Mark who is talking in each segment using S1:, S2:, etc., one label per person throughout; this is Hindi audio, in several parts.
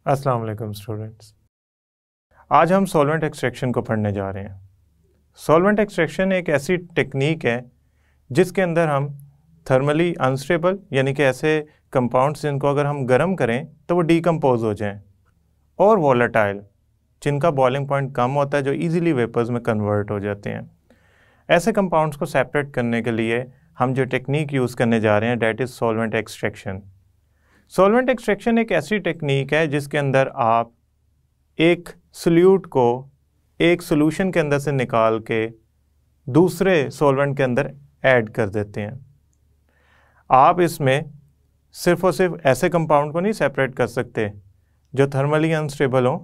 S1: अस्सलाम वालेकुम स्टूडेंट्स। आज हम सॉल्वेंट एक्सट्रैक्शन को पढ़ने जा रहे हैं। सॉल्वेंट एक्सट्रैक्शन एक ऐसी टेक्निक है जिसके अंदर हम थर्मली अनस्टेबल यानी कि ऐसे कंपाउंड्स जिनको अगर हम गर्म करें तो वो डीकम्पोज हो जाएं, और वॉलेटाइल जिनका बॉइलिंग पॉइंट कम होता है, जो इजीली वेपर्स में कन्वर्ट हो जाते हैं, ऐसे कंपाउंड्स को सेपरेट करने के लिए हम जो टेक्निक यूज़ करने जा रहे हैं that is solvent extraction. Solvent extraction एक ऐसी टेक्निक है जिसके अंदर आप एक सोल्यूट को एक सोल्यूशन के अंदर से निकाल के दूसरे सॉल्वेंट के अंदर ऐड कर देते हैं। आप इसमें सिर्फ और सिर्फ ऐसे कंपाउंड को नहीं सेपरेट कर सकते जो थर्मली अनस्टेबल हो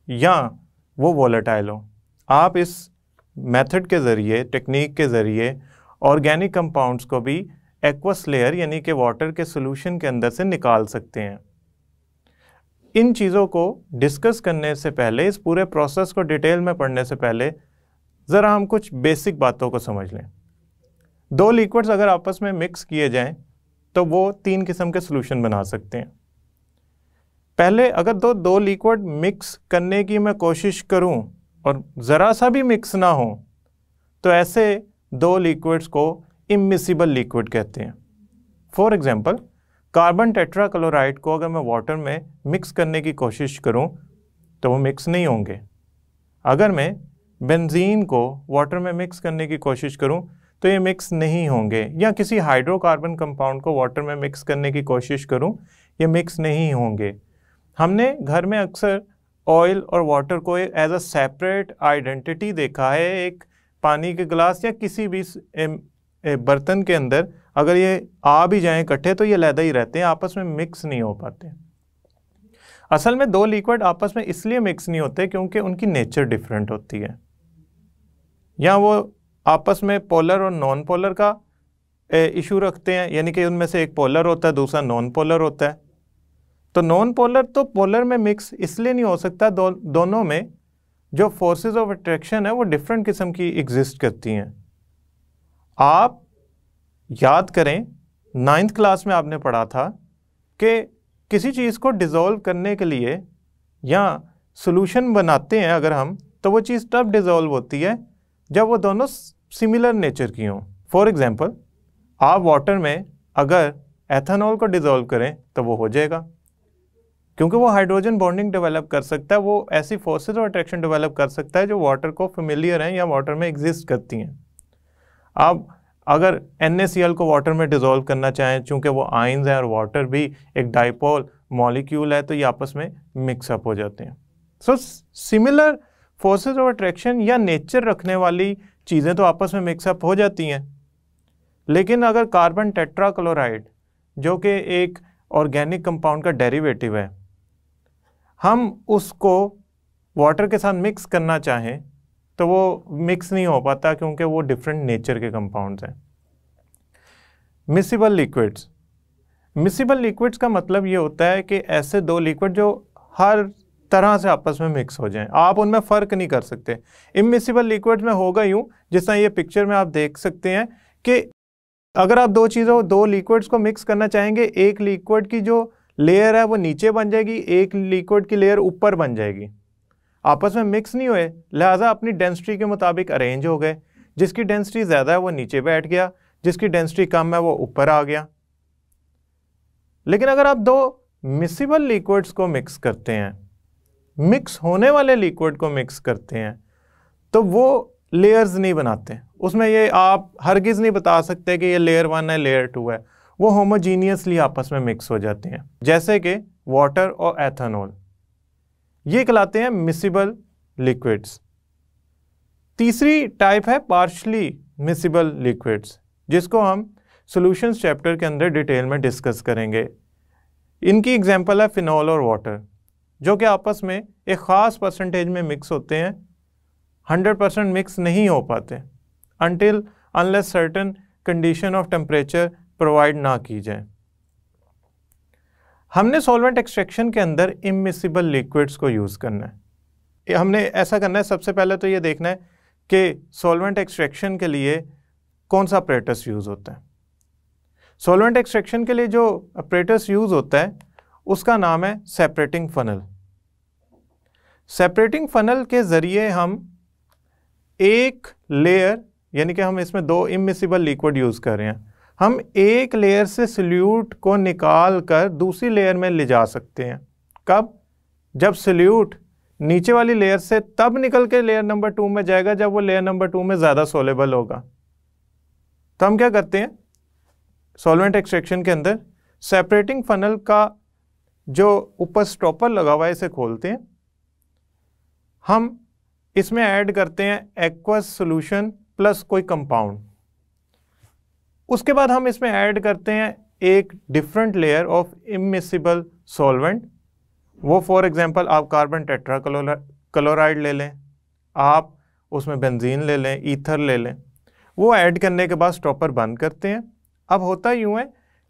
S1: या वो वॉलेटाइल हो। आप इस मेथड के ज़रिए, टेक्निक के ज़रिए ऑर्गेनिक कंपाउंड्स को भी एक्वस लेयर यानी कि वाटर के सोल्यूशन के अंदर से निकाल सकते हैं। इन चीज़ों को डिस्कस करने से पहले, इस पूरे प्रोसेस को डिटेल में पढ़ने से पहले ज़रा हम कुछ बेसिक बातों को समझ लें। दो लिक्विड्स अगर आपस में मिक्स किए जाएं तो वो तीन किस्म के सोल्यूशन बना सकते हैं। पहले अगर दो लिक्विड मिक्स करने की मैं कोशिश करूं और ज़रा सा भी मिक्स ना हो तो ऐसे दो लिक्विड्स को इमिसिबल लिक्विड कहते हैं। फॉर एग्जांपल, कार्बन टेट्राक्लोराइड को अगर मैं वाटर में मिक्स करने की कोशिश करूं तो वो मिक्स नहीं होंगे। अगर मैं बेंजीन को वाटर में मिक्स करने की कोशिश करूं तो ये मिक्स नहीं होंगे, या किसी हाइड्रोकार्बन कंपाउंड को वाटर में मिक्स करने की कोशिश करूं ये मिक्स नहीं होंगे। हमने घर में अक्सर ऑयल और वाटर को एज अ सेपरेट आइडेंटिटी देखा है। एक पानी के गिलास या किसी भी बर्तन के अंदर अगर ये आ भी जाएं इकट्ठे तो ये लैदा ही रहते हैं, आपस में मिक्स नहीं हो पाते। असल में दो लिक्विड आपस में इसलिए मिक्स नहीं होते क्योंकि उनकी नेचर डिफरेंट होती है, या वो आपस में पोलर और नॉन पोलर का इशू रखते हैं, यानी कि उनमें से एक पोलर होता है दूसरा नॉन पोलर होता है। तो नॉन पोलर तो पोलर में मिक्स इसलिए नहीं हो सकता, दोनों में जो फोर्सेस ऑफ अट्रैक्शन है वो डिफरेंट किस्म की एग्जिस्ट करती हैं। आप याद करें, 9th क्लास में आपने पढ़ा था कि किसी चीज़ को डिज़ोल्व करने के लिए या सॉल्यूशन बनाते हैं अगर हम, तो वो चीज़ तब डिज़ोल्व होती है जब वो दोनों सिमिलर नेचर की हों। फॉर एग्जांपल, आप वाटर में अगर एथेनॉल को डिज़ोल्व करें तो वो हो जाएगा, क्योंकि वो हाइड्रोजन बॉन्डिंग डेवलप कर सकता है, वो ऐसी फोर्सेस ऑफ अट्रैक्शन डेवलप कर सकता है जो वाटर को फेमिलियर हैं या वाटर में एग्जिस्ट करती हैं। आप अगर NaCl को वाटर में डिज़ोल्व करना चाहें, चूँकि वो आयंस हैं और वाटर भी एक डाइपोल मॉलिक्यूल है, तो ये आपस में मिक्सअप हो जाते हैं। So similar forces of attraction या नेचर रखने वाली चीज़ें तो आपस में मिक्सअप हो जाती हैं। लेकिन अगर कार्बन टेट्राक्लोराइड जो कि एक ऑर्गेनिक कंपाउंड का डेरिवेटिव है, हम उसको वाटर के साथ मिक्स करना चाहें तो वो मिक्स नहीं हो पाता क्योंकि वो डिफरेंट नेचर के कंपाउंड्स हैं। मिसिबल लिक्विड्स, मिसिबल लिक्विड्स का मतलब ये होता है कि ऐसे दो लिक्विड जो हर तरह से आपस में मिक्स हो जाएं, आप उनमें फ़र्क नहीं कर सकते। इमिसिबल लिक्विड्स में होगा यूँ, जिस तरह ये पिक्चर में आप देख सकते हैं कि अगर आप दो लिक्विड्स को मिक्स करना चाहेंगे, एक लिक्विड की जो लेयर है वो नीचे बन जाएगी, एक लिक्विड की लेयर ऊपर बन जाएगी, आपस में मिक्स नहीं हुए, लिहाजा अपनी डेंसिटी के मुताबिक अरेंज हो गए। जिसकी डेंसिटी ज़्यादा है वो नीचे बैठ गया, जिसकी डेंसिटी कम है वो ऊपर आ गया। लेकिन अगर आप दो मिसिबल लिक्विड्स को मिक्स करते हैं, मिक्स होने वाले लिक्विड को मिक्स करते हैं, तो वो लेयर्स नहीं बनाते। उसमें ये आप हरगिज़ नहीं बता सकते कि ये लेयर 1 है लेयर 2 है, वो होमोजीनियसली आपस में मिक्स हो जाते हैं, जैसे कि वाटर और एथेनॉल, ये कहलाते हैं मिसिबल लिक्विड्स। तीसरी टाइप है पार्शली मिसिबल लिक्विड्स, जिसको हम सॉल्यूशंस चैप्टर के अंदर डिटेल में डिस्कस करेंगे। इनकी एग्जांपल है फिनॉल और वाटर, जो कि आपस में एक ख़ास परसेंटेज में मिक्स होते हैं, 100% मिक्स नहीं हो पाते until unless certain condition of temperature provide ना की जाए। हमने सॉल्वेंट एक्सट्रैक्शन के अंदर इमिसिबल लिक्विड्स को यूज़ करना है। हमने ऐसा करना है, सबसे पहले तो ये देखना है कि सॉल्वेंट एक्सट्रैक्शन के लिए कौन सा अपरेटस यूज़ होता है। सॉल्वेंट एक्सट्रैक्शन के लिए जो अपरेटस यूज़ होता है उसका नाम है सेपरेटिंग फनल। सेपरेटिंग फनल के ज़रिए हम एक लेयर, यानी कि हम इसमें 2 इमिसिबल लिक्विड यूज़ कर रहे हैं, हम एक लेयर से सोल्यूट को निकाल कर दूसरी लेयर में ले जा सकते हैं। कब? जब सोल्यूट नीचे वाली लेयर से तब निकल के लेयर नंबर 2 में जाएगा जब वो लेयर नंबर 2 में ज़्यादा सोलेबल होगा। तो हम क्या करते हैं सॉल्वेंट एक्सट्रैक्शन के अंदर, सेपरेटिंग फनल का जो ऊपर स्टॉपर लगा हुआ है इसे खोलते हैं, हम इसमें ऐड करते हैं एक्वस सॉल्यूशन प्लस कोई कंपाउंड। उसके बाद हम इसमें ऐड करते हैं एक different layer of immiscible solvent. वो फॉर एग्जांपल आप कार्बन टेट्राक्लोराइड ले लें, आप उसमें बेंजीन ले लें, ईथर ले लें। वो ऐड करने के बाद स्टॉपर बंद करते हैं। अब होता यूँ है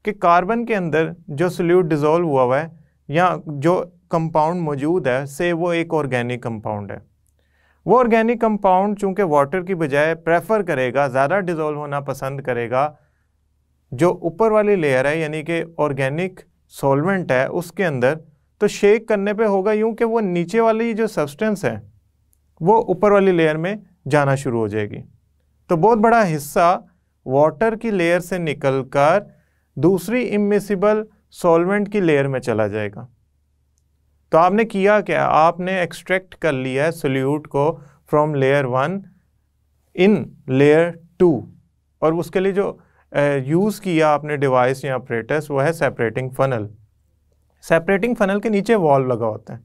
S1: कि कार्बन के अंदर जो सोल्यूट डिज़ोल्व हुआ है या जो कंपाउंड मौजूद है, से वो एक ऑर्गेनिक कंपाउंड है, वो ऑर्गेनिक कंपाउंड चूँकि वाटर की बजाय प्रेफर करेगा, ज़्यादा डिज़ोल्व होना पसंद करेगा जो ऊपर वाली लेयर है, यानी कि ऑर्गेनिक सॉल्वेंट है उसके अंदर। तो शेक करने पे होगा यूँ कि वो नीचे वाली जो सब्सटेंस है वो ऊपर वाली लेयर में जाना शुरू हो जाएगी। तो बहुत बड़ा हिस्सा वाटर की लेयर से निकलकर दूसरी इमिसिबल सॉल्वेंट की लेयर में चला जाएगा। तो आपने किया क्या, आपने एक्सट्रैक्ट कर लिया है सोल्यूट को फ्रॉम लेयर 1 इन लेयर 2, और उसके लिए जो यूज़ किया आपने डिवाइस या ऑपरेटर्स वो है सेपरेटिंग फनल। सेपरेटिंग फनल के नीचे वॉल्व लगा होता है।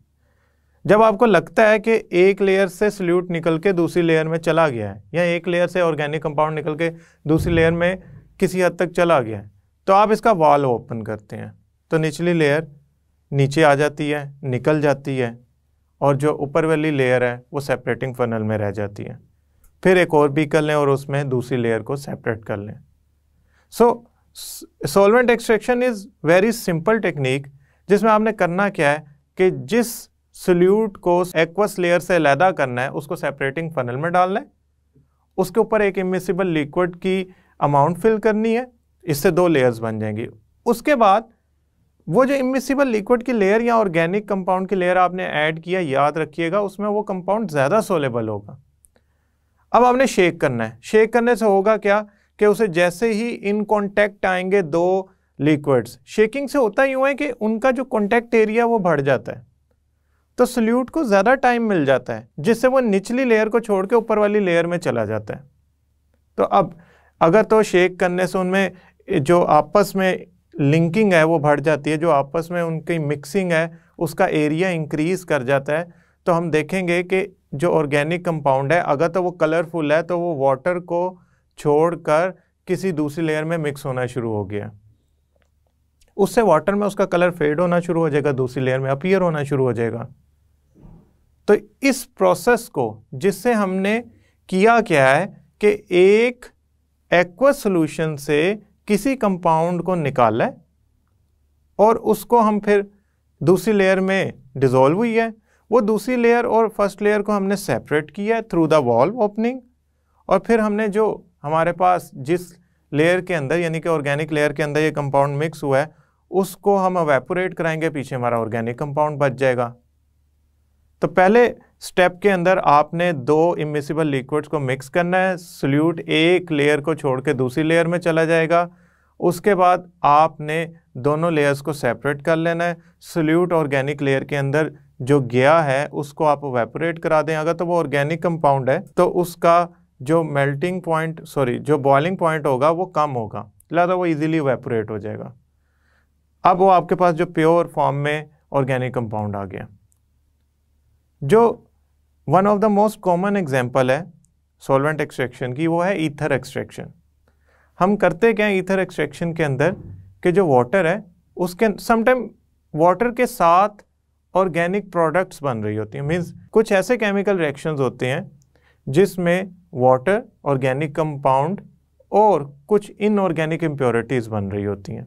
S1: जब आपको लगता है कि एक लेयर से सोल्यूट निकल के दूसरी लेयर में चला गया है या एक लेयर से ऑर्गेनिक कंपाउंड निकल के दूसरी लेयर में किसी हद तक चला गया है, तो आप इसका वॉल्व ओपन करते हैं, तो निचली लेयर नीचे आ जाती है, निकल जाती है, और जो ऊपर वाली लेयर है वो सेपरेटिंग फनल में रह जाती है। फिर एक और भी कर लें और उसमें दूसरी लेयर को सेपरेट कर लें। So solvent extraction is very simple technique, जिसमें आपने करना क्या है कि जिस सोल्यूट को एक्वस लेयर से अलहदा करना है उसको सेपरेटिंग फनल में डालना है, उसके ऊपर एक इमिसिबल लिक्विड की अमाउंट फिल करनी है, इससे 2 लेयर्स बन जाएंगी। उसके बाद वो जो इमिसिबल लिक्विड की लेयर या ऑर्गेनिक कंपाउंड की लेयर आपने ऐड किया, याद रखिएगा उसमें वो कंपाउंड ज़्यादा सोलेबल होगा। अब आपने शेक करना है। शेक करने से होगा क्या कि उसे जैसे ही इन कॉन्टैक्ट आएंगे 2 लिक्विड्स, शेकिंग से होता यूँ है कि उनका जो कॉन्टैक्ट एरिया वो बढ़ जाता है, तो सोल्यूट को ज़्यादा टाइम मिल जाता है, जिससे वो निचली लेयर को छोड़ के ऊपर वाली लेयर में चला जाता है। तो अब अगर तो शेक करने से उनमें जो आपस में लिंकिंग है वो बढ़ जाती है, जो आपस में उनकी मिक्सिंग है उसका एरिया इंक्रीज़ कर जाता है, तो हम देखेंगे कि जो ऑर्गेनिक कंपाउंड है अगर तो वो कलरफुल है तो वो वाटर को छोड़कर किसी दूसरी लेयर में मिक्स होना शुरू हो गया, उससे वाटर में उसका कलर फेड होना शुरू हो जाएगा, दूसरी लेयर में अपीयर होना शुरू हो जाएगा। तो इस प्रोसेस को जिससे हमने किया क्या है कि एक एक्वस सॉल्यूशन से किसी कंपाउंड को निकाला है और उसको हम फिर दूसरी लेयर में डिसॉल्व हुई है, वो दूसरी लेयर और फर्स्ट लेयर को हमने सेपरेट किया है थ्रू द वॉल्व ओपनिंग, और फिर हमने जो हमारे पास जिस लेयर के अंदर यानी कि ऑर्गेनिक लेयर के अंदर ये कंपाउंड मिक्स हुआ है उसको हम एवेपोरेट कराएंगे, पीछे हमारा ऑर्गेनिक कंपाउंड बच जाएगा। तो पहले स्टेप के अंदर आपने 2 इमिसिबल लिक्विड्स को मिक्स करना है, सोल्यूट एक लेयर को छोड़ के दूसरी लेयर में चला जाएगा, उसके बाद आपने दोनों लेयर्स को सेपरेट कर लेना है। सोल्यूट ऑर्गेनिक लेयर के अंदर जो गया है उसको आप एवेपोरेट करा दें, अगर तो वो ऑर्गेनिक कंपाउंड है तो उसका जो मेल्टिंग पॉइंट जो बॉइलिंग पॉइंट होगा वो कम होगा, लिहाजा वो इजीली एवेपोरेट हो जाएगा। अब वो आपके पास जो प्योर फॉर्म में ऑर्गेनिक कंपाउंड आ गया। जो one of the most common example है सॉल्वेंट एक्सट्रैक्शन की वो है ईथर एक्सट्रैक्शन। हम करते क्या है ईथर एक्सट्रैक्शन के अंदर कि जो वाटर है उसके समटाइम वाटर के साथ ऑर्गेनिक प्रोडक्ट्स बन रही होती हैं, मीन्स कुछ ऐसे केमिकल रिएक्शंस होते हैं जिसमें वाटर, ऑर्गेनिक कंपाउंड और कुछ इनऑर्गेनिक इम्प्योरिटीज़ बन रही होती हैं।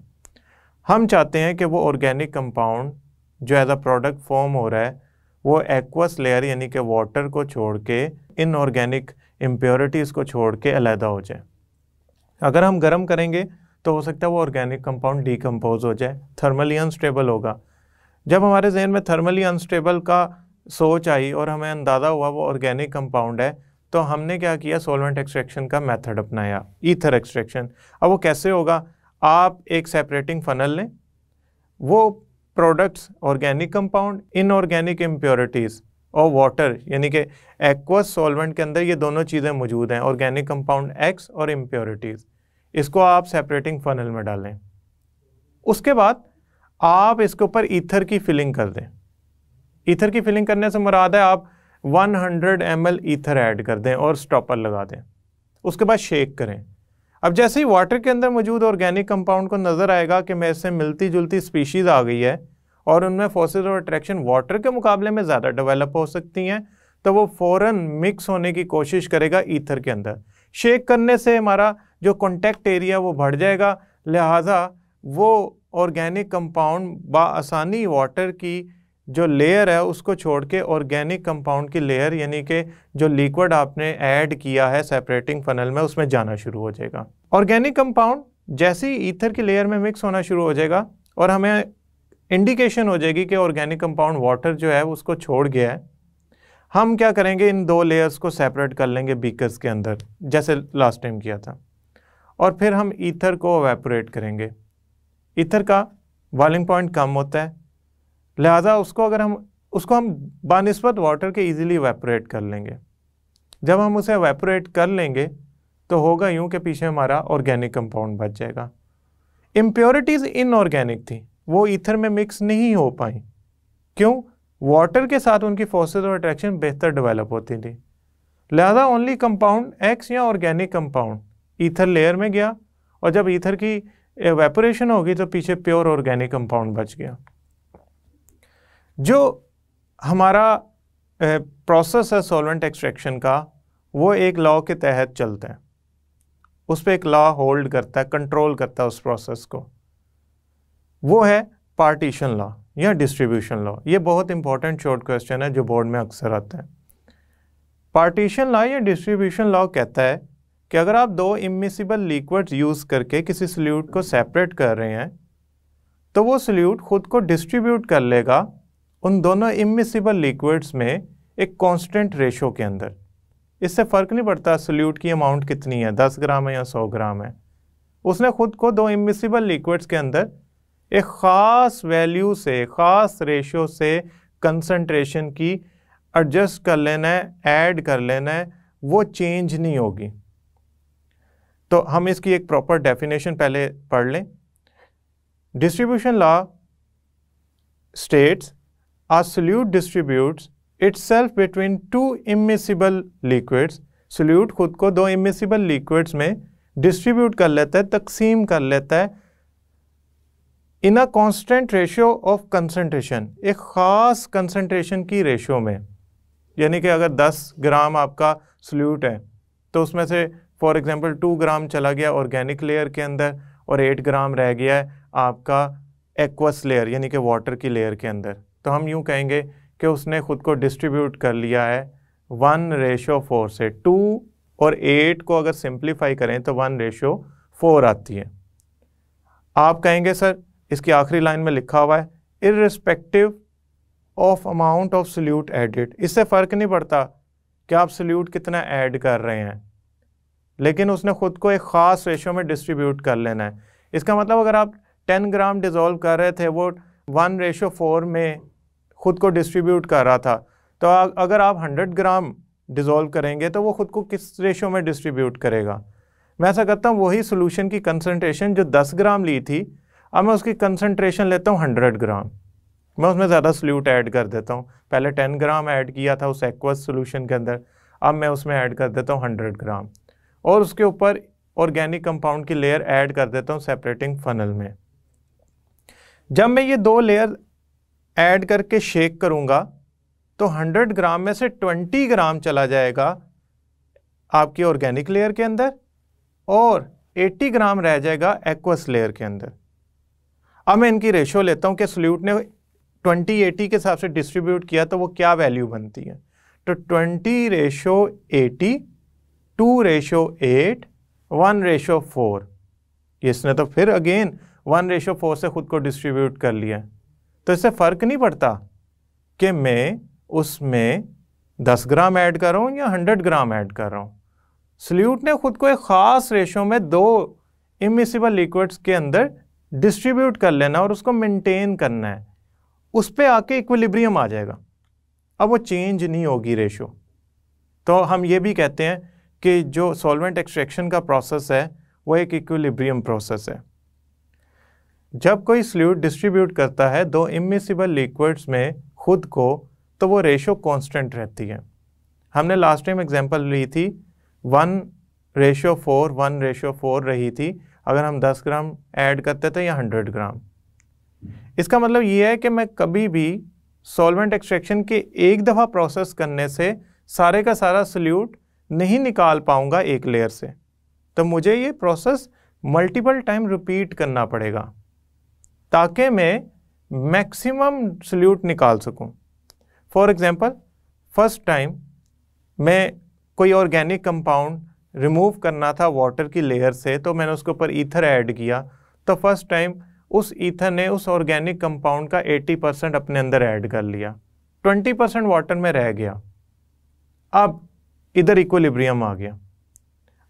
S1: हम चाहते हैं कि वो ऑर्गेनिक कंपाउंड जो एज अ प्रोडक्ट फॉर्म हो रहा है वो एक्वस लेयर यानी कि वाटर को छोड़ के इनऑर्गेनिक इम्प्योरिटीज़ को छोड़ के अलहदा हो जाए। अगर हम गर्म करेंगे तो हो सकता है वो ऑर्गेनिक कंपाउंड डिकम्पोज हो जाए, थर्मली अनस्टेबल होगा। जब हमारे जहन में थर्मली अनस्टेबल का सोच आई और हमें अंदाज़ा हुआ वो ऑर्गेनिक कंपाउंड है, तो हमने क्या किया, सॉल्वेंट एक्सट्रैक्शन का मेथड अपनाया, ईथर एक्सट्रैक्शन। अब वो कैसे होगा, आप एक सेपरेटिंग फनल लें, वो products organic compound, inorganic impurities और वाटर, यानी कि एक्वस सॉल्वेंट के अंदर ये दोनों चीज़ें मौजूद हैं, ऑर्गेनिक कंपाउंड एक्स और इम्प्योरिटीज़, इसको आप सेपरेटिंग फनल में डालें। उसके बाद आप इसके ऊपर ईथर की फिलिंग कर दें। ईथर की फिलिंग करने से मुराद है आप 100 ml ईथर ऐड कर दें और स्टॉपर लगा दें। उसके बाद शेक करें। अब जैसे ही वाटर के अंदर मौजूद ऑर्गेनिक कंपाउंड को नज़र आएगा कि मेरे से मिलती जुलती स्पीशीज़ आ गई है और उनमें फोर्सेस ऑफ अट्रैक्शन वाटर के मुकाबले में ज़्यादा डेवलप हो सकती हैं, तो वो फ़ौरन मिक्स होने की कोशिश करेगा ईथर के अंदर। शेक करने से हमारा जो कॉन्टैक्ट एरिया वो बढ़ जाएगा, लिहाजा वो ऑर्गेनिक कंपाउंड बआसानी वाटर की जो लेयर है उसको छोड़ के ऑर्गेनिक कंपाउंड की लेयर, यानी कि जो लिक्विड आपने ऐड किया है सेपरेटिंग फनल में, उसमें जाना शुरू हो जाएगा। ऑर्गेनिक कंपाउंड जैसे ही ईथर की लेयर में मिक्स होना शुरू हो जाएगा और हमें इंडिकेशन हो जाएगी कि ऑर्गेनिक कंपाउंड वाटर जो है उसको छोड़ गया है, हम क्या करेंगे, इन दो लेयर्स को सेपरेट कर लेंगे बीकर्स के अंदर, जैसे लास्ट टाइम किया था, और फिर हम ईथर को एवेपोरेट करेंगे। ईथर का बॉइलिंग पॉइंट कम होता है, लिहाजा उसको हम बानिस्बत वाटर के इजीली एवेपोरेट कर लेंगे। जब हम उसे एवेपोरेट कर लेंगे तो होगा यूं कि पीछे हमारा ऑर्गेनिक कंपाउंड बच जाएगा। इम्प्योरिटीज़ इनऑर्गेनिक थी, वो ईथर में मिक्स नहीं हो पाई। क्यों? वाटर के साथ उनकी फोर्सेस ऑफ अट्रैक्शन बेहतर डेवलप होती थी, लिहाजा ओनली कंपाउंड एक्स या ऑर्गेनिक कंपाउंड ईथर लेयर में गया, और जब ईथर की एवेपोरेशन होगी तो पीछे प्योर ऑर्गेनिक कंपाउंड बच गया। जो हमारा प्रोसेस है सॉल्वेंट एक्सट्रैक्शन का, वो एक लॉ के तहत चलता है, उस पर एक लॉ होल्ड करता है, कंट्रोल करता है उस प्रोसेस को, वो है पार्टीशन लॉ या डिस्ट्रीब्यूशन लॉ। ये बहुत इंपॉर्टेंट शॉर्ट क्वेश्चन है जो बोर्ड में अक्सर आता है। पार्टीशन लॉ या डिस्ट्रीब्यूशन लॉ कहता है कि अगर आप दो इमिसिबल लिक्विड्स यूज़ करके किसी सोल्यूट को सेपरेट कर रहे हैं, तो वो सोल्यूट खुद को डिस्ट्रीब्यूट कर लेगा उन दोनों इमिसिबल लिक्विड्स में एक कांस्टेंट रेशो के अंदर। इससे फ़र्क नहीं पड़ता सोल्यूट की अमाउंट कितनी है, 10 ग्राम है या 100 ग्राम है, उसने खुद को दो इमिसिबल लिक्विड्स के अंदर एक ख़ास वैल्यू से, ख़ास रेशो से कंसंट्रेशन की एडजस्ट कर लेना है, ऐड कर लेना है, वो चेंज नहीं होगी। तो हम इसकी एक प्रॉपर डेफिनेशन पहले पढ़ लें। Distribution law states a solute distributes itself between two immiscible liquids। solute खुद को दो immiscible liquids में डिस्ट्रीब्यूट कर लेता है, तकसीम कर लेता है in a constant ratio of concentration, एक ख़ास कंसंट्रेशन की रेशियो में। यानी कि अगर 10 ग्राम आपका सोल्यूट है तो उसमें से फॉर एग्जांपल 2 ग्राम चला गया ऑर्गेनिक लेयर के अंदर और 8 ग्राम रह गया है आपका एक्वस लेयर यानी कि वाटर की लेयर के अंदर, तो हम यूँ कहेंगे कि उसने ख़ुद को डिस्ट्रीब्यूट कर लिया है 1:4 से। 2 और 8 को अगर सिंप्लीफाई करें तो 1:4 आती है। आप कहेंगे सर इसकी आखिरी लाइन में लिखा हुआ है irrespective of amount of solute added. इससे फ़र्क नहीं पड़ता कि आप सोल्यूट कितना ऐड कर रहे हैं, लेकिन उसने ख़ुद को एक ख़ास रेशो में डिस्ट्रीब्यूट कर लेना है। इसका मतलब अगर आप 10 ग्राम डिज़ोल्व कर रहे थे, वो 1:4 में ख़ुद को डिस्ट्रीब्यूट कर रहा था, तो अगर आप 100 ग्राम डिज़ोल्व करेंगे तो वो ख़ुद को किस रेशो में डिस्ट्रीब्यूट करेगा। मैं ऐसा करता हूँ, वही सोल्यूशन की कंसंट्रेशन जो 10 ग्राम ली थी, अब मैं उसकी कंसंट्रेशन लेता हूँ 100 ग्राम, मैं उसमें ज़्यादा सोल्यूट ऐड कर देता हूँ। पहले 10 ग्राम ऐड किया था उस एक्वस सोल्यूशन के अंदर, अब मैं उसमें ऐड कर देता हूँ 100 ग्राम, और उसके ऊपर ऑर्गेनिक कंपाउंड की लेयर ऐड कर देता हूँ सेपरेटिंग फनल में। जब मैं ये दो लेयर ऐड करके शेक करूँगा तो 100 ग्राम में से 20 ग्राम चला जाएगा आपकी ऑर्गेनिक लेयर के अंदर और 80 ग्राम रह जाएगा एक्वस लेयर के अंदर। अब मैं इनकी रेशो लेता हूँ कि सोल्यूट ने 20-80 के हिसाब से डिस्ट्रीब्यूट किया तो वो क्या वैल्यू बनती है। तो 20:80, 2:8, 1:4, इसने तो फिर अगेन 1:4 से खुद को डिस्ट्रीब्यूट कर लिया। तो इससे फ़र्क नहीं पड़ता कि मैं उसमें 10 ग्राम ऐड कर रहा हूँ या 100 ग्राम ऐड कर रहा हूँ, सल्यूट ने खुद को एक ख़ास रेशो में दो इमिसिबल लिक्विड्स के अंदर डिस्ट्रीब्यूट कर लेना और उसको मेंटेन करना है, उस पे आके इक्विलिब्रियम आ जाएगा। अब वो चेंज नहीं होगी रेशो। तो हम ये भी कहते हैं कि जो सॉल्वेंट एक्सट्रैक्शन का प्रोसेस है वो एक इक्विलिब्रियम प्रोसेस है। जब कोई सल्यूट डिस्ट्रीब्यूट करता है दो इमिसिबल लिक्विड्स में खुद को, तो वो रेशो कांस्टेंट रहती है। हमने लास्ट टाइम एग्जांपल ली थी 1:4, 1:4 रही थी अगर हम 10 ग्राम ऐड करते थे या 100 ग्राम। इसका मतलब ये है कि मैं कभी भी सॉल्वेंट एक्सट्रैक्शन के एक दफ़ा प्रोसेस करने से सारे का सारा सल्यूट नहीं निकाल पाऊंगा एक लेयर से, तो मुझे ये प्रोसेस मल्टीपल टाइम रिपीट करना पड़ेगा ताकि मैं मैक्सिमम सल्यूट निकाल सकूं। फॉर एग्जांपल, फर्स्ट टाइम मैं कोई ऑर्गेनिक कंपाउंड रिमूव करना था वाटर की लेयर से, तो मैंने उसके ऊपर ईथर ऐड किया, तो फर्स्ट टाइम उस ईथर ने उस ऑर्गेनिक कंपाउंड का 80% अपने अंदर ऐड कर लिया, 20% वाटर में रह गया। अब इधर इक्विलिब्रियम आ गया,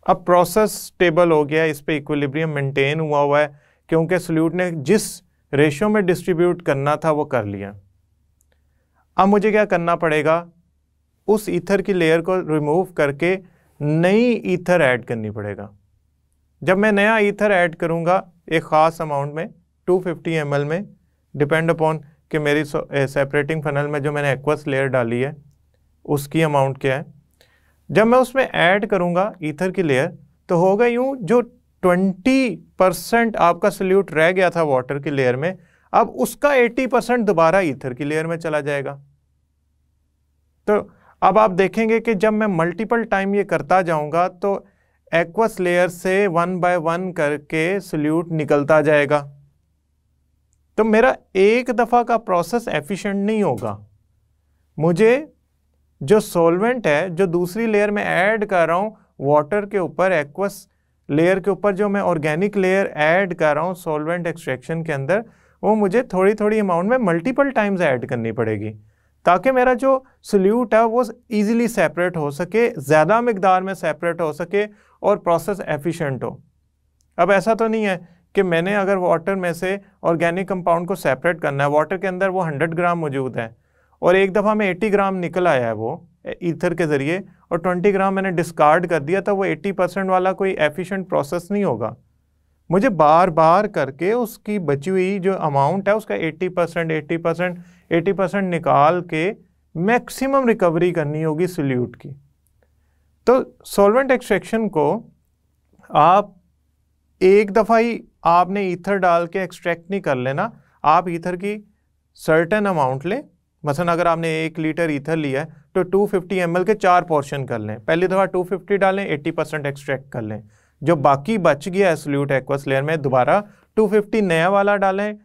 S1: अब प्रोसेस स्टेबल हो गया, इस पे इक्विलिब्रियम मेंटेन हुआ है क्योंकि सल्यूट ने जिस रेशो में डिस्ट्रीब्यूट करना था वो कर लिया। अब मुझे क्या करना पड़ेगा, उस ईथर की लेयर को रिमूव करके नई ईथर ऐड करनी पड़ेगा। जब मैं नया ईथर ऐड करूंगा एक ख़ास अमाउंट में 250 ml में, डिपेंड अपॉन कि मेरी सेपरेटिंग फनल में जो मैंने एक्वस लेयर डाली है उसकी अमाउंट क्या है, जब मैं उसमें ऐड करूंगा ईथर की लेयर, तो होगा यूं, जो 20% आपका सल्यूट रह गया था वाटर की लेयर में, अब उसका 80% दोबारा ईथर की लेयर में चला जाएगा। तो अब आप देखेंगे कि जब मैं मल्टीपल टाइम ये करता जाऊंगा तो एक्वस लेयर से 1 बाय 1 करके सल्यूट निकलता जाएगा, तो मेरा एक दफ़ा का प्रोसेस एफिशिएंट नहीं होगा। मुझे जो सॉल्वेंट है जो दूसरी लेयर में ऐड कर रहा हूँ वाटर के ऊपर, एक्वस लेयर के ऊपर जो मैं ऑर्गेनिक लेयर ऐड कर रहा हूँ सॉल्वेंट एक्सट्रैक्शन के अंदर, वो मुझे थोड़ी थोड़ी अमाउंट में मल्टीपल टाइम्स ऐड करनी पड़ेगी ताकि मेरा जो सल्यूट है वो इजीली सेपरेट हो सके, ज़्यादा मिकदार में सेपरेट हो सके और प्रोसेस एफिशिएंट हो। अब ऐसा तो नहीं है कि मैंने अगर वाटर में से ऑर्गेनिक कंपाउंड को सेपरेट करना है, वाटर के अंदर वो 100 ग्राम मौजूद है और एक दफ़ा में 80 ग्राम निकल आया है वो ईथर के ज़रिए और 20 ग्राम मैंने डिस्कार्ड कर दिया, तो वो 80% वाला कोई एफिशिएंट प्रोसेस नहीं होगा। मुझे बार बार करके उसकी बची हुई जो अमाउंट है उसका 80% निकाल के मैक्सिमम रिकवरी करनी होगी सल्यूट की। तो सॉल्वेंट एक्सट्रैक्शन को आप एक दफ़ा ही आपने ईथर डाल के एक्सट्रैक्ट नहीं कर लेना, आप ईथर की सर्टेन अमाउंट लें। मसलन अगर आपने 1 लीटर ईथर लिया है तो 250 ml के 4 पोर्शन कर लें, पहली दफ़ा 250 डालें, 80% एक्सट्रैक्ट कर लें, जो बाकी बच गया है सल्यूट एक्वस लेयर में दोबारा 250 नया वाला डालें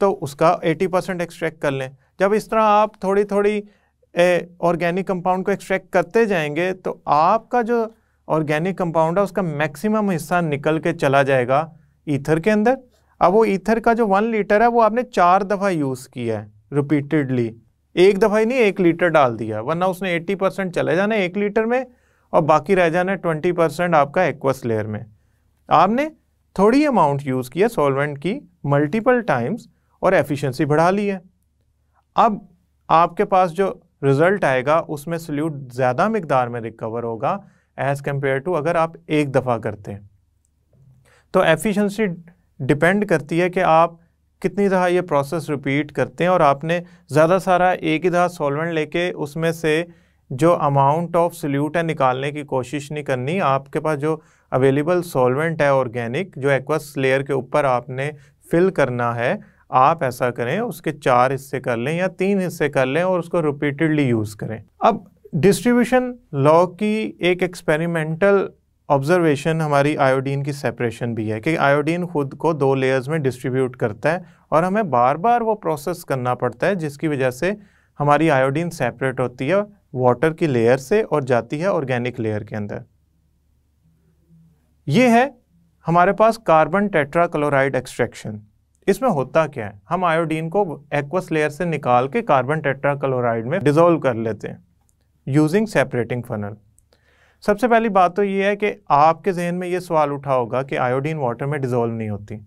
S1: तो उसका 80% एक्सट्रैक्ट कर लें। जब इस तरह आप थोड़ी थोड़ी ऑर्गेनिक कंपाउंड को एक्सट्रैक्ट करते जाएंगे तो आपका जो ऑर्गेनिक कंपाउंड है उसका मैक्सिमम हिस्सा निकल के चला जाएगा ईथर के अंदर। अब वो ईथर का जो 1 लीटर है वो आपने 4 दफ़ा यूज़ किया है रिपीटेडली, एक दफ़ा ही नहीं 1 लीटर डाल दिया, वरना उसने 80% चले जाना 1 लीटर में और बाकी रह जाना 20% आपका एक्वस लेयर में। आपने थोड़ी अमाउंट यूज़ किया सॉल्वेंट की मल्टीपल टाइम्स और एफिशिएंसी बढ़ा ली है। अब आपके पास जो रिज़ल्ट आएगा उसमें सल्यूट ज़्यादा मिकदार में रिकवर होगा एज़ कम्पेयर टू अगर आप एक दफ़ा करते हैं। तो एफिशिएंसी डिपेंड करती है कि आप कितनी दफ़ा ये प्रोसेस रिपीट करते हैं और आपने ज़्यादा सारा एक ही दफ़ा सॉल्वेंट लेके उसमें से जो अमाउंट ऑफ सल्यूट है निकालने की कोशिश नहीं करनी। आपके पास जो अवेलेबल सॉल्वेंट है ऑर्गेनिक जो एक्वस लेयर के ऊपर आपने फिल करना है, आप ऐसा करें उसके 4 हिस्से कर लें या 3 हिस्से कर लें और उसको रिपीटेडली यूज़ करें। अब डिस्ट्रीब्यूशन लॉ की एक एक्सपेरिमेंटल ऑब्जर्वेशन हमारी आयोडीन की सेपरेशन भी है कि आयोडीन खुद को 2 लेयर्स में डिस्ट्रीब्यूट करता है और हमें बार बार वो प्रोसेस करना पड़ता है जिसकी वजह से हमारी आयोडीन सेपरेट होती है वाटर की लेयर से और जाती है ऑर्गेनिक लेयर के अंदर। ये है हमारे पास कार्बन टेट्राक्लोराइड एक्सट्रैक्शन। इसमें होता क्या है, हम आयोडीन को एक्वस लेयर से निकाल के कार्बन टेट्राक्लोराइड में डिसॉल्व कर लेते हैं यूजिंग सेपरेटिंग फनल। सबसे पहली बात तो ये है कि आपके जहन में ये सवाल उठा होगा कि आयोडीन वाटर में डिसॉल्व नहीं होती,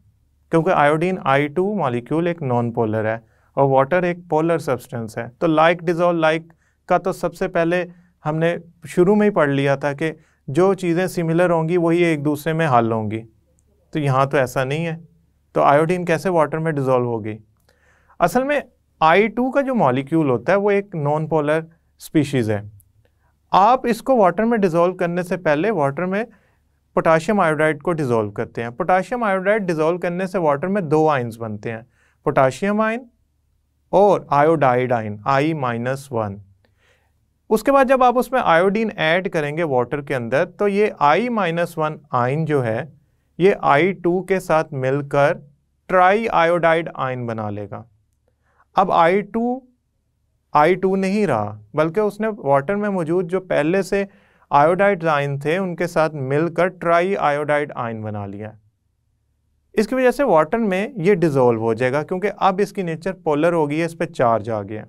S1: क्योंकि आयोडीन I2 मॉलिक्यूल एक नॉन पोलर है और वाटर एक पोलर सब्सटेंस है। तो लाइक डिसॉल्व लाइक का तो सबसे पहले हमने शुरू में ही पढ़ लिया था कि जो चीज़ें सिमिलर होंगी वही एक दूसरे में हल होंगी। तो यहाँ तो ऐसा नहीं है, तो आयोडीन कैसे वाटर में डिसॉल्व होगी? असल में I2 का जो मॉलिक्यूल होता है वो एक नॉन पोलर स्पीशीज़ है। आप इसको वाटर में डिसॉल्व करने से पहले वाटर में पोटाशियम आयोडाइड को डिसॉल्व करते हैं। पोटाशियम आयोडाइड डिसॉल्व करने से वाटर में 2 आयन्स बनते हैं, पोटाशियम आयन और आयोडाइड आयन I-1। उसके बाद जब आप उसमें आयोडीन ऐड करेंगे वाटर के अंदर, तो ये I-1 आयन जो है ये I2 के साथ मिलकर ट्राई आयोडाइड आयन बना लेगा। अब I2 नहीं रहा, बल्कि उसने वाटर में मौजूद जो पहले से आयोडाइड आयन थे उनके साथ मिलकर ट्राई आयोडाइड आयन बना लिया। इसकी वजह से वाटर में ये डिसॉल्व हो जाएगा, क्योंकि अब इसकी नेचर पोलर हो गई है, इस पर चार्ज आ गया,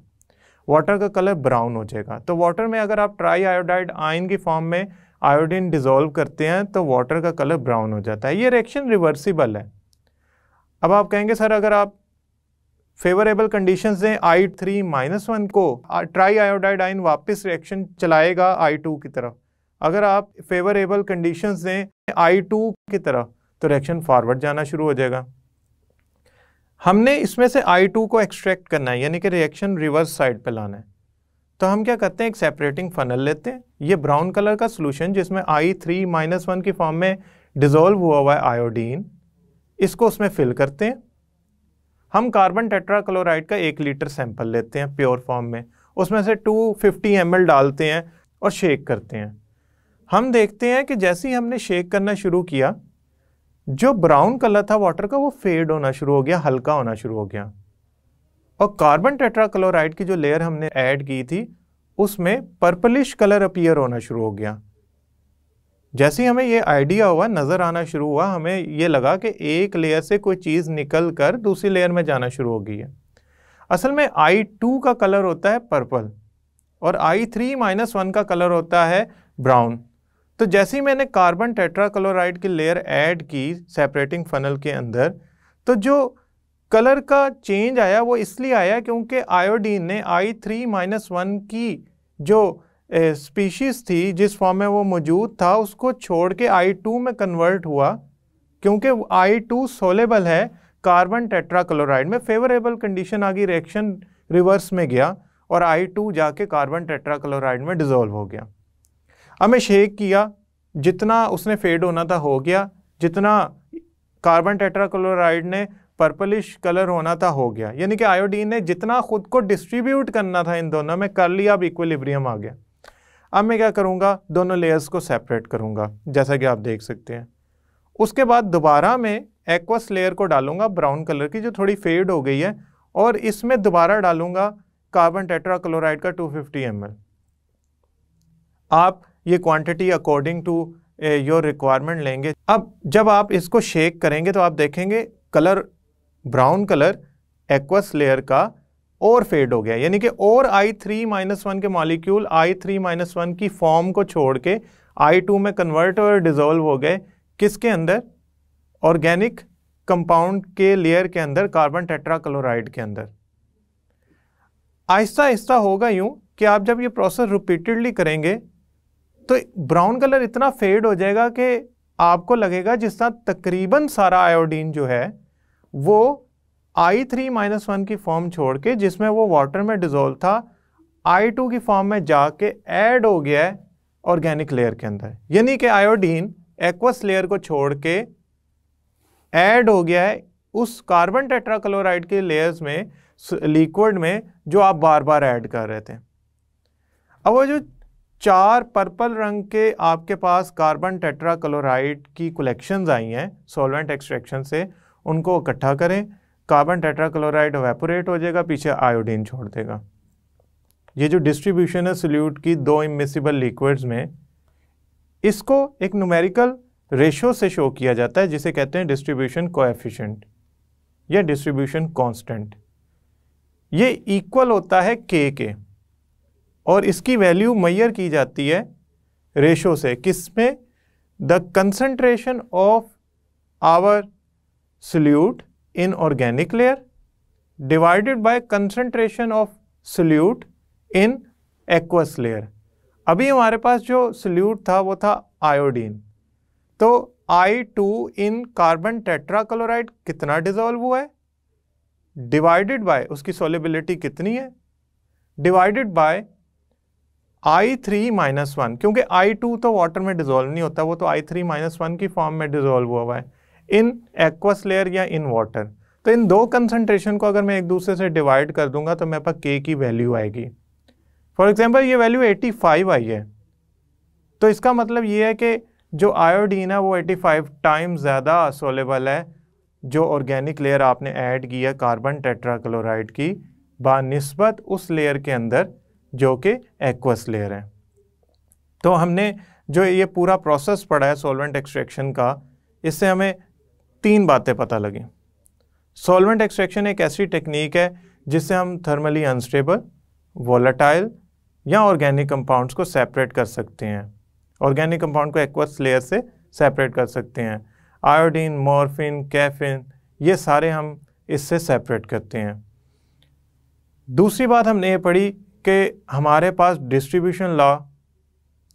S1: वाटर का कलर ब्राउन हो जाएगा। तो वाटर में अगर आप ट्राई आयोडाइड आयन की फॉर्म में आयोडीन डिसॉल्व करते हैं तो वाटर का कलर ब्राउन हो जाता है। ये रिएक्शन रिवर्सिबल है। अब आप कहेंगे सर अगर आप फेवरेबल कंडीशंस दें I3-1 को, ट्राई आयोडाइड आयन वापस रिएक्शन चलाएगा I2 की तरफ। अगर आप फेवरेबल कंडीशंस दें I2 की तरफ तो रिएक्शन फॉरवर्ड जाना शुरू हो जाएगा। हमने इसमें से I2 को एक्सट्रैक्ट करना है, यानी कि रिएक्शन रिवर्स साइड पे लाना है। तो हम क्या करते हैं, एक सेपरेटिंग फनल लेते हैं। ये ब्राउन कलर का सोल्यूशन जिसमें I3-1 की फॉर्म में डिसॉल्व हुआ है आयोडीन, इसको उसमें फिल करते हैं। हम कार्बन टेट्राक्लोराइड का 1 लीटर सैंपल लेते हैं प्योर फॉर्म में, उसमें से 250 ml डालते हैं और शेक करते हैं। हम देखते हैं कि जैसे ही हमने शेक करना शुरू किया, जो ब्राउन कलर था वाटर का वो फेड होना शुरू हो गया, हल्का होना शुरू हो गया, और कार्बन टेट्राक्लोराइड की जो लेयर हमने ऐड की थी उसमें पर्पलिश कलर अपीयर होना शुरू हो गया। जैसे ही हमें ये आइडिया हुआ, नज़र आना शुरू हुआ, हमें ये लगा कि एक लेयर से कोई चीज़ निकल कर दूसरी लेयर में जाना शुरू हो गई है। असल में I2 का कलर होता है पर्पल और I3-1 का कलर होता है ब्राउन। तो जैसे ही मैंने कार्बन टेट्राक्लोराइड की लेयर ऐड की सेपरेटिंग फनल के अंदर, तो जो कलर का चेंज आया वो इसलिए आया क्योंकि आयोडीन ने I3-1 की जो स्पीशीज़ थी जिस फॉर्म में वो मौजूद था उसको छोड़ के I2 में कन्वर्ट हुआ, क्योंकि I2 सोलेबल है कार्बन टेट्राक्लोराइड में। फेवरेबल कंडीशन आ गई, रिएक्शन रिवर्स में गया और I2 जाके कार्बन टेट्राक्लोराइड में डिसॉल्व हो गया। हमें शेक किया, जितना उसने फेड होना था हो गया, जितना कार्बन टेट्राक्लोराइड ने पर्पलिश कलर होना था हो गया, यानी कि आयोडीन ने जितना खुद को डिस्ट्रीब्यूट करना था इन दोनों में कर लिया। अब इक्विलिब्रियम आ गया। अब मैं क्या करूँगा, दोनों लेयर्स को सेपरेट करूँगा जैसा कि आप देख सकते हैं। उसके बाद दोबारा मैं एक्वस लेयर को डालूंगा ब्राउन कलर की जो थोड़ी फेड हो गई है, और इसमें दोबारा डालूंगा कार्बन टेट्राक्लोराइड का 250 ml। आप ये quantity according to your requirement लेंगे। अब जब आप इसको शेक करेंगे तो आप देखेंगे colour brown colour aqueous layer का और फेड हो गया, यानी कि और I3-1 के मॉलिक्यूल I3-1 की फॉर्म को छोड़ के I2 में कन्वर्ट और डिसॉल्व हो गए। किसके अंदर? ऑर्गेनिक कंपाउंड के लेयर के अंदर, कार्बन टेट्राक्लोराइड के अंदर। आहिस्ता आहिस्ता होगा यूं कि आप जब ये प्रोसेस रिपीटेडली करेंगे तो ब्राउन कलर इतना फेड हो जाएगा कि आपको लगेगा जिस तरह तकरीबन सारा आयोडीन जो है वो I3-1 की फॉर्म छोड़ के, जिसमें वो वाटर में डिसॉल्व था, I2 की फॉर्म में जाके ऐड हो गया है ऑर्गेनिक लेयर के अंदर। यानी कि आयोडीन एक्वस लेयर को छोड़ के ऐड हो गया है उस कार्बन टेट्राक्लोराइड के लेयर्स में, लिक्विड में, जो आप बार बार ऐड कर रहे थे। अब वो जो 4 पर्पल रंग के आपके पास कार्बन टेट्राक्लोराइड की कलेक्शंस आई हैं सॉल्वेंट एक्सट्रैक्शन से, उनको इकट्ठा करें, कार्बन टेट्राक्लोराइड एवेपोरेट हो जाएगा, पीछे आयोडीन छोड़ देगा। ये जो डिस्ट्रीब्यूशन है सोल्यूट की 2 इमिसिबल लिक्विड्स में, इसको एक न्यूमेरिकल रेशो से शो किया जाता है जिसे कहते हैं डिस्ट्रीब्यूशन कोएफिशिएंट। या डिस्ट्रीब्यूशन कांस्टेंट, ये इक्वल होता है के के, और इसकी वैल्यू मेजर की जाती है रेशो से, किसमें? The concentration of our solute in organic layer divided by concentration of solute in aqueous layer. अभी हमारे पास जो सोल्यूट था वो था आयोडीन, तो I2 इन कार्बन टेट्राक्लोराइड कितना डिजोल्व हुआ है, डिवाइडेड बाय उसकी सोल्युबिलिटी कितनी है, डिवाइडेड बाय I3-1, क्योंकि I2 तो वाटर में डिजोल्व नहीं होता, वो तो I3-1 की फॉर्म में डिजोल्व हुआ है इन एक्वस लेयर या इन वाटर। तो इन दो कंसंट्रेशन को अगर मैं एक दूसरे से डिवाइड कर दूंगा तो मेरे पास K की वैल्यू आएगी। फॉर एग्जांपल ये वैल्यू 85 आई है, तो इसका मतलब ये है कि जो आयोडीन है वो 85 टाइम्स ज़्यादा सोलेबल है जो ऑर्गेनिक लेयर आपने ऐड की है कार्बन टेट्राक्लोराइड की बानिस्बत उस लेयर के अंदर जो कि एक्वस लेयर है। तो हमने जो ये पूरा प्रोसेस पढ़ा है सॉल्वेंट एक्सट्रैक्शन का, इससे हमें 3 बातें पता लगी। सॉल्वेंट एक्सट्रैक्शन एक ऐसी टेक्निक है जिससे हम थर्मली अनस्टेबल, वोलेटाइल या ऑर्गेनिक कंपाउंड्स को सेपरेट कर सकते हैं, ऑर्गेनिक कंपाउंड को एक्वस लेयर से सेपरेट कर सकते हैं। आयोडीन, मॉर्फिन, कैफिन, ये सारे हम इससे सेपरेट करते हैं। दूसरी बात हमने ये पढ़ी कि हमारे पास डिस्ट्रीब्यूशन लॉ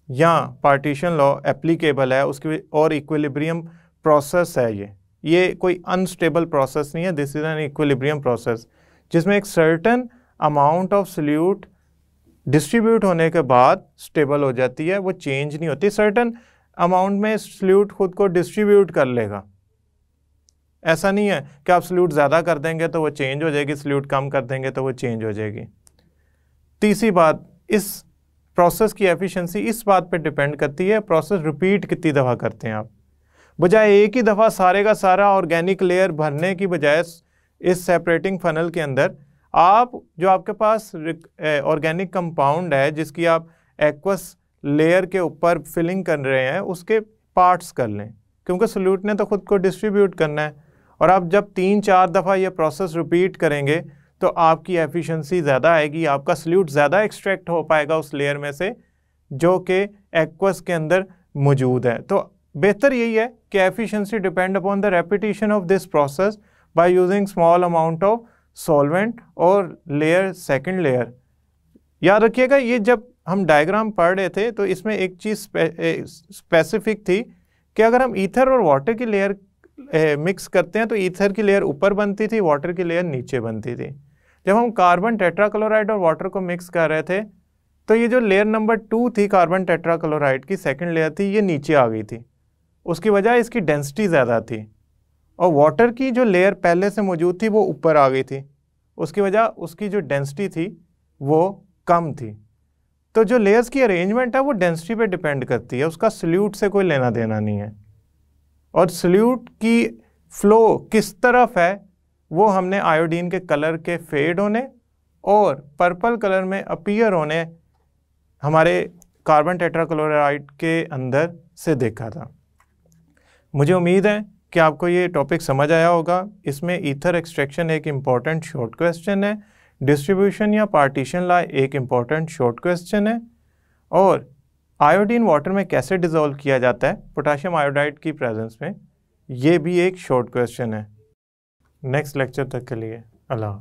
S1: या पार्टीशन लॉ एप्लीकेबल है उसकी, और इक्विलिब्रियम प्रोसेस है ये कोई अनस्टेबल प्रोसेस नहीं है, this is an equilibrium process जिसमें एक certain amount of solute distribute होने के बाद स्टेबल हो जाती है, वो चेंज नहीं होती। सर्टेन अमाउंट में सोल्यूट खुद को डिस्ट्रीब्यूट कर लेगा, ऐसा नहीं है कि आप सोल्यूट ज़्यादा कर देंगे तो वो चेंज हो जाएगी, सोल्यूट कम कर देंगे तो वो चेंज हो जाएगी। तीसरी बात, इस प्रोसेस की एफिशिएंसी इस बात पे डिपेंड करती है प्रोसेस रिपीट कितनी दफ़ा करते हैं आप। बजाय एक ही दफ़ा सारे का सारा ऑर्गेनिक लेयर भरने की बजाय इस सेपरेटिंग फनल के अंदर आप जो आपके पास ऑर्गेनिक कंपाउंड है जिसकी आप एक्वस लेयर के ऊपर फिलिंग कर रहे हैं उसके पार्ट्स कर लें, क्योंकि सोल्यूट ने तो खुद को डिस्ट्रीब्यूट करना है। और आप जब 3-4 दफ़ा ये प्रोसेस रिपीट करेंगे तो आपकी एफिशिएंसी ज़्यादा आएगी, आपका सोल्यूट ज़्यादा एक्सट्रैक्ट हो पाएगा उस लेयर में से जो कि एक्वस के अंदर मौजूद है। तो बेहतर यही है कि efficiency depend upon the repetition of this process by using small amount of solvent और लेयर सेकंड लेयर। याद रखिएगा, ये जब हम डायग्राम पढ़ रहे थे तो इसमें एक चीज़ स्पेसिफिक थी कि अगर हम ईथर और वाटर की लेयर मिक्स करते हैं तो ईथर की लेयर ऊपर बनती थी, वाटर की लेयर नीचे बनती थी। जब हम कार्बन टेट्राक्लोराइड और वाटर को मिक्स कर रहे थे तो ये जो लेयर नंबर 2 थी कार्बन टेट्राक्लोराइड की सेकंड लेयर थी, ये नीचे आ गई थी, उसकी वजह इसकी डेंसिटी ज़्यादा थी। और वाटर की जो लेयर पहले से मौजूद थी वो ऊपर आ गई थी, उसकी वजह उसकी जो डेंसिटी थी वो कम थी। तो जो लेयर्स की अरेंजमेंट है वो डेंसिटी पे डिपेंड करती है, उसका सोल्यूट से कोई लेना देना नहीं है। और सोल्यूट की फ्लो किस तरफ है वो हमने आयोडीन के कलर के फेड होने और पर्पल कलर में अपीयर होने हमारे कार्बन टेट्राक्लोराइड के अंदर से देखा था। मुझे उम्मीद है कि आपको ये टॉपिक समझ आया होगा। इसमें ईथर एक्सट्रैक्शन एक इम्पॉर्टेंट शॉर्ट क्वेश्चन है, डिस्ट्रीब्यूशन या पार्टीशन लॉ एक इम्पॉर्टेंट शॉर्ट क्वेश्चन है, और आयोडीन वाटर में कैसे डिज़ोल्व किया जाता है पोटेशियम आयोडाइड की प्रेजेंस में, ये भी एक शॉर्ट क्वेश्चन है। नेक्स्ट लेक्चर तक के लिए अल्लाह।